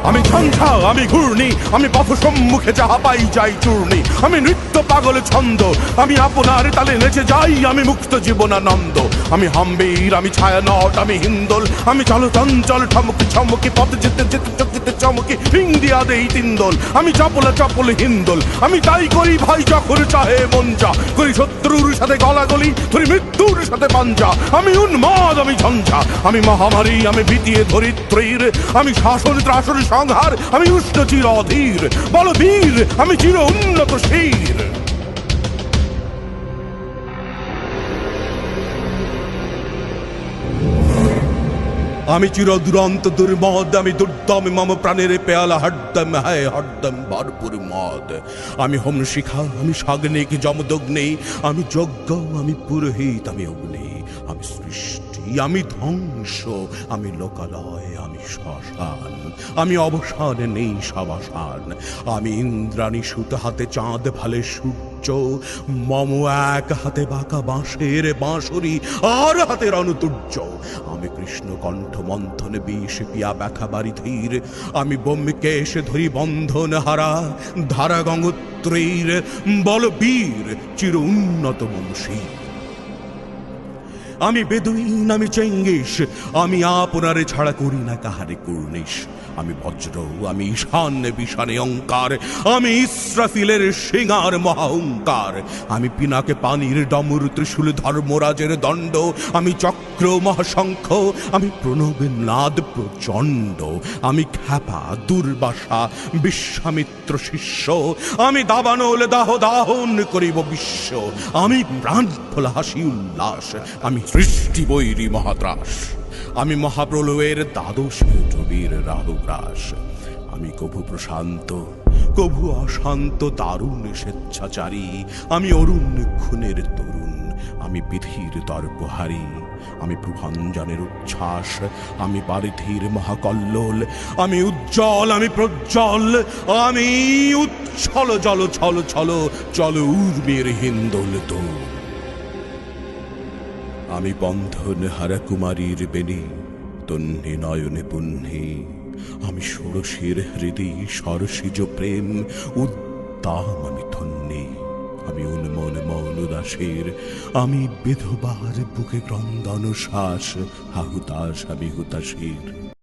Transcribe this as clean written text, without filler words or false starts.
আমি ঝঞ্ঝা, আমি ঘূর্ণি, আমি পথ সম্মুখে যাহা পাই যাই চূর্ণি। আমি নৃত্য পাগল ছন্দ, আমি আপনার তালে নেচে যাই, আমি মুক্ত জীবনানন্দ। আমি হাম্বীর, আমি ছায়ানট, আমি হিন্দোল, আমি চলচঞ্চল ঠমকি ছমকি, পথ যেতে যেতে চকিতে চমকি ইন্ডিয়া দেই তিন্দোল। আমি চপলে চপলে হিন্দোল, আমি তাই করি ভাই যখন চাহে মন যা, করি শত্রুর সাথে গলাগলি, ধরি মৃত্যুর সাথে পাঞ্জা। আমি উন্মাদ, আমি ঝঞ্ঝা, আমি মহামারী, আমি ভীতিয়ে ধরিত্রীর, আমি শাসন ত্রাসন সংহার, আমি উষ্ণ চির অধীর। বল বীর, আমি চির উন্নত শীর। আমি চির দুরন্ত দুর্মদ, আমি দুর্দম, মম প্রাণের পেয়ালা হরদম হায় হরদম ভরপুর মদ। আমি হোম শিখা, আমি সাগ্নিক যমদগ্নি, আমি যজ্ঞ, আমি পুরোহিত, আমি অগ্নি। আমি সৃষ্টি, আমি ধ্বংস, আমি লোকালয়, আমি শ্মশান। আমি অবসান নেই সবাসান। আমি ইন্দ্রাণী সুত, হাতে চাঁদ ভালে সূর্য, মম এক হাতে বাঁকা বাঁশের বাঁশরি, আর হাতে রণতুর্য। আমি কৃষ্ণ কণ্ঠ মন্থনে বিষ পিয়া ব্যথা বাড়ি ধীর। আমি ব্যোমকেশ ধরি বন্ধন হারা ধারা গঙ্গোত্রীর। বল বীর, চির উন্নত বংশীর। আমি বেদুইন, আমি চেঙ্গিস, আমি আপনারে ছাড়া করি না কাহারে কুর্নিশ। আমি বজ্র, আমি ঈশান বিশানে অঙ্কার, আমি ইসরাফিলের সিঙার মহাহংকার। আমি পিনাকে পানির ডমর, ত্রিশূল ধর্মরাজের দণ্ড। আমি চক্র মহাশঙ্খ, আমি প্রণবের নাদ প্রচণ্ড। আমি খ্যাপা দুর্বাসা, বিশ্বামিত্র শিষ্য। আমি দাবানল, দাহ দাহন করিব বিশ্ব। আমি প্রাণ ফোলা হাসি উল্লাস, আমি সৃষ্টি বৈরী মহাত্রাস। আমি মহাপ্রলয়ের দ্বাদশ রবির রাহুগ্রাস। আমি কভু প্রশান্ত, কভু অশান্ত দারুণ স্বেচ্ছাচারী। আমি অরুণ খুনের তরুণ, আমি বিধির দর্পহারী। আমি প্রভঞ্জনের উচ্ছ্বাস, আমি বারিধির মহাকল্লোল। আমি উজ্জ্বল, আমি প্রজ্জ্বল, আমি উচ্ছল জল ছল ছল চল উর্মির হিন্দোল দোল। আমি বন্ধন হারা কুমারীর বেণী, তন্নি নয়নে পুণ্যি। আমি ষোড়শীর হৃদয় সরসিজ প্রেম, উদ্দাম আমি ধন্যি। আমি উন্মন মন উদাসীর, আমি বিধবার বুকে ক্রন্দন শ্বাস, হাহুতাস আমি হুতাশীর।